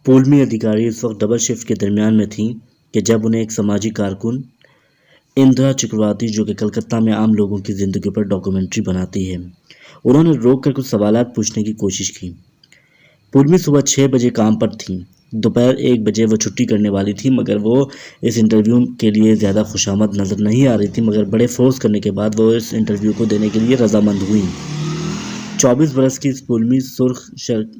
پولمی ادھیکاری اس وقت double shift کے درمیان میں تھیں کہ جب انہیں ایک سماجی کارکن اندرا چکرورتی، جو کہ کلکتہ میں عام لوگوں کی زندگی پر ڈاکومنٹری بناتی ہے، انہوں نے روک کر کچھ سوالات پوچھنے کی کوشش کی۔ پولمی صبح 6 بجے کام پر تھیں۔ دوپہر 1 بجے وہ چھٹی کرنے والی تھی، مگر وہ اس انٹرویو کے لیے زیادہ خوشامد نظر نہیں آ رہی تھی، مگر بڑے فورس کرنے کے بعد وہ اس انٹرویو کو دینے کے لیے رضامند ہوئیں۔ 24 برس کی اس پولمی سرخ شرٹ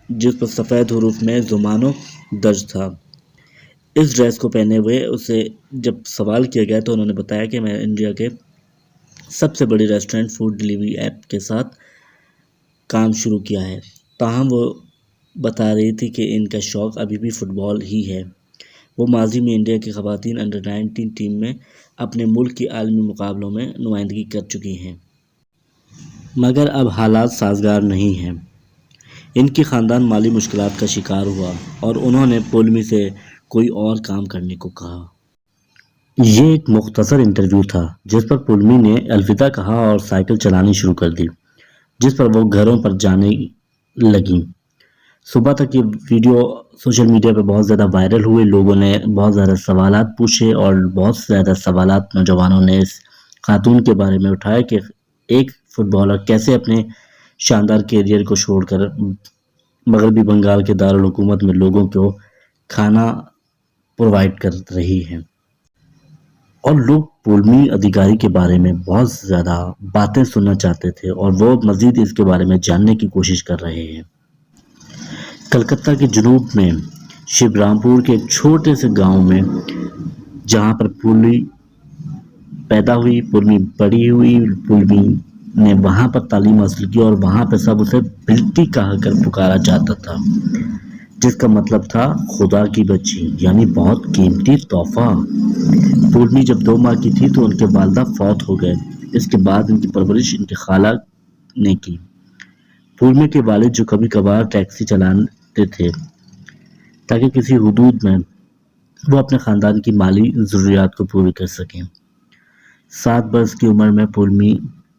جس پر سفید حروف میں زمانو درج تھا، اس ڈریس کو پہنے ہوئے اسے جب سوال کیا گیا تو انہوں نے بتایا کہ میں انڈیا کے سب سے بڑی ریسٹورنٹ فوڈ ڈیلیوری ایپ کے ساتھ کام شروع کیا ہے۔ تاہم وہ بتا رہی تھی کہ ان کا شوق ابھی بھی فٹ بال ہی ہے۔ وہ ماضی میں انڈیا کی خواتین انڈر 19 ٹیم میں اپنے ملک کی عالمی مقابلوں میں نمائندگی کر چکی ہیں، مگر اب حالات سازگار نہیں ہیں۔ ان کی خاندان مالی مشکلات کا شکار ہوا اور انہوں نے پولمی سے کوئی اور کام کرنے کو کہا۔ یہ ایک مختصر انٹرویو تھا جس پر پولمی نے الوداع کہا اور سائیکل چلانی شروع کر دی، جس پر وہ گھروں پر جانے لگیں۔ صبح تک یہ ویڈیو سوشل میڈیا پہ بہت زیادہ وائرل ہوئے، لوگوں نے بہت زیادہ سوالات پوچھے اور بہت زیادہ سوالات نوجوانوں نے اس خاتون کے بارے میں اٹھائے کہ ایک فٹ بالر کیسے اپنے شاندار کیریئر کو چھوڑ کر مغربی بنگال کے دارالحکومت میں لوگوں کو کھانا پرووائڈ کر رہی ہے، اور لوگ پولمی ادھیکاری کے بارے میں بہت زیادہ باتیں سننا چاہتے تھے اور وہ مزید اس کے بارے میں جاننے کی کوشش کر رہے ہیں۔ کلکتہ کے جنوب میں شیورامپور کے ایک چھوٹے سے گاؤں میں جہاں پر پولمی پیدا ہوئی، پولمی بڑی ہوئی، پولمی نے وہاں پر تعلیم حاصل کی اور وہاں پہ سب اسے بیٹی کہا کر پکارا جاتا تھا، جس کا مطلب تھا خدا کی بچی، یعنی بہت قیمتی تحفہ۔ پولمی جب 2 ماہ کی تھی تو ان کے والدہ فوت ہو گئے۔ اس کے بعد ان کی پرورش ان کی خالہ نے کی۔ پولمی کے والد جو کبھی کبھار ٹیکسی چلاتے تھے تاکہ کسی حدود میں وہ اپنے خاندان کی مالی ضروریات کو پوری کر سکیں۔ 7 برس کی عمر میں پولمی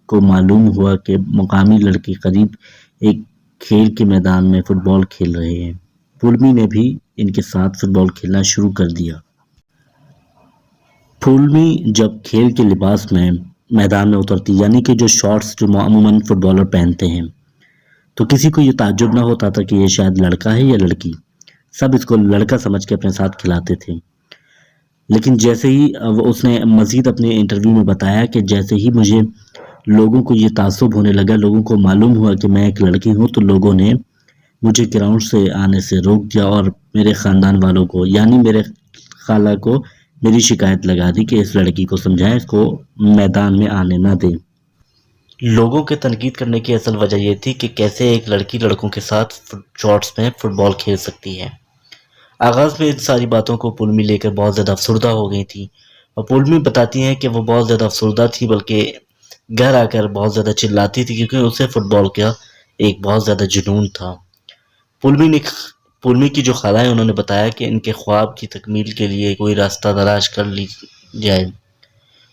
کو معلوم ہوا کہ مقامی لڑکے قریب ایک کھیل کے میدان میں فٹ بال کھیل رہے ہیں۔ پولمی نے بھی ان کے ساتھ فٹ بال کھیلنا شروع کر دیا۔ پولمی جب کھیل کے لباس میں میدان میں اترتی، یعنی کہ جو شارٹس جو عموماً فٹ بالر پہنتے ہیں، تو کسی کو یہ تعجب نہ ہوتا تھا کہ یہ شاید لڑکا ہے یا لڑکی، سب اس کو لڑکا سمجھ کے اپنے ساتھ کھلاتے تھے۔ لیکن جیسے ہی اس نے مزید اپنے انٹرویو میں بتایا کہ جیسے ہی مجھے لوگوں کو یہ تعصب ہونے لگا، لوگوں کو معلوم ہوا کہ میں ایک لڑکی ہوں، تو لوگوں نے مجھے گراؤنڈ سے آنے سے روک دیا اور میرے خاندان والوں کو، یعنی میرے خالہ کو، میری شکایت لگا دی کہ اس لڑکی کو سمجھائیں، اس کو میدان میں آنے نہ دیں۔ لوگوں کے تنقید کرنے کی اصل وجہ یہ تھی کہ کیسے ایک لڑکی لڑکوں کے ساتھ شارٹس میں فٹ بال کھیل سکتی ہے۔ آغاز میں ان ساری باتوں کو پولمی لے کر بہت زیادہ افسردہ ہو گئی تھی، اور پولمی بتاتی ہیں کہ وہ بہت زیادہ افسردہ تھی، بلکہ گھر آ کر بہت زیادہ چلاتی تھی کیونکہ اسے فٹ بال کا ایک بہت زیادہ جنون تھا۔ پولمی کی جو خالہ ہیں انہوں نے بتایا کہ ان کے خواب کی تکمیل کے لیے کوئی راستہ تلاش کر لی جائے۔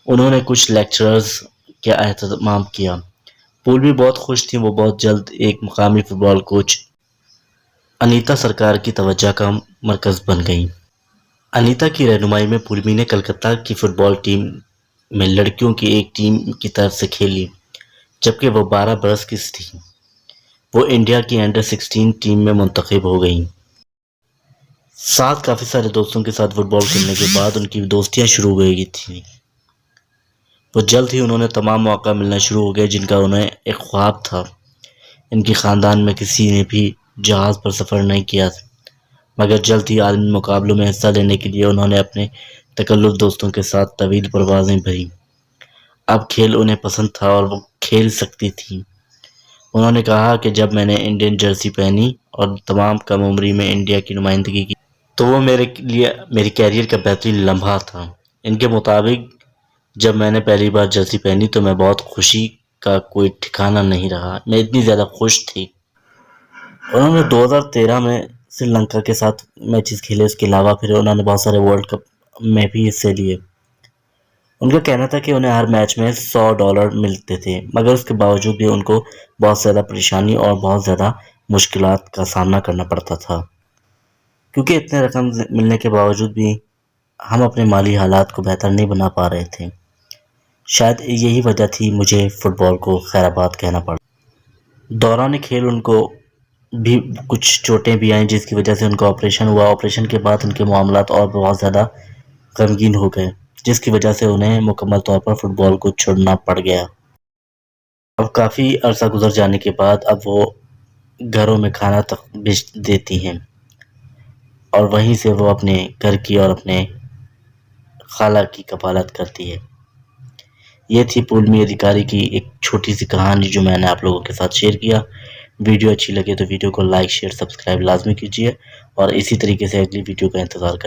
انہوں نے کچھ لیکچرز کا اہتمام کیا۔ پولمی بہت خوش تھیں، وہ بہت جلد ایک مقامی فٹ بال کوچ انیتا سرکار کی توجہ کا مرکز بن گئیں۔ انیتا کی رہنمائی میں پولمی نے کلکتہ کی فٹ بال ٹیم میں لڑکیوں کی ایک ٹیم کی طرف سے کھیلی، جبکہ وہ 12 برس کی تھیں۔ وہ انڈیا کی انڈر 16 ٹیم میں منتخب ہو گئیں۔ ساتھ کافی سارے دوستوں کے ساتھ فٹ بال کھیلنے کے بعد ان کی دوستیاں شروع ہو گئی تھیں۔ وہ جلد ہی انہوں نے تمام مواقع ملنا شروع ہو گئے جن کا انہیں ایک خواب تھا۔ ان کی خاندان میں کسی نے بھی جہاز پر سفر نہیں کیا، مگر جلد ہی عالمی مقابلوں میں حصہ لینے کے لیے انہوں نے اپنے تکلف دوستوں کے ساتھ طویل پروازیں بھریں۔ اب کھیل انہیں پسند تھا اور وہ کھیل سکتی تھیں۔ انہوں نے کہا کہ جب میں نے انڈین جرسی پہنی اور تمام کم عمری میں انڈیا کی نمائندگی کی تو وہ میرے لیے میری کیریئر کا بہترین لمحہ تھا۔ ان کے مطابق جب میں نے پہلی بار جرسی پہنی تو میں بہت خوشی کا کوئی ٹھکانہ نہیں رہا، میں اتنی زیادہ خوش تھی۔ انہوں نے 2013 میں سری لنکا کے ساتھ میچز کھیلے، اس کے علاوہ پھر انہوں نے بہت سارے ورلڈ کپ میں بھی حصے لیے۔ ان کا کہنا تھا کہ انہیں ہر میچ میں $100 ملتے تھے، مگر اس کے باوجود بھی ان کو بہت زیادہ پریشانی اور بہت زیادہ مشکلات کا سامنا کرنا پڑتا تھا۔ کیونکہ اتنے رقم ملنے کے باوجود بھی ہم اپنے مالی حالات کو بہتر نہیں بنا پا رہے تھے۔ شاید یہی وجہ تھی مجھے فٹ بال کو خیر آباد کہنا پڑا۔ دوران کھیل ان کو بھی کچھ چوٹیں بھی آئیں، جس کی وجہ سے ان کا آپریشن ہوا۔ آپریشن کے بعد ان کے معاملات اور بہت زیادہ غمگین ہو گئے، جس کی وجہ سے انہیں مکمل طور پر فٹ بال کو چھوڑنا پڑ گیا۔ اب کافی عرصہ گزر جانے کے بعد اب وہ گھروں میں کھانا تک بیچ دیتی ہیں، اور وہیں سے وہ اپنے گھر کی اور اپنے خالہ کی کفالت کرتی ہے۔ یہ تھی پورنمی ادھیکاری کی ایک چھوٹی سی کہانی جو میں نے آپ لوگوں کے ساتھ شیئر کیا۔ ویڈیو اچھی لگے تو ویڈیو کو لائک، شیئر، سبسکرائب لازمی کیجیے، اور اسی طریقے سے اگلی ویڈیو کا انتظار کریں۔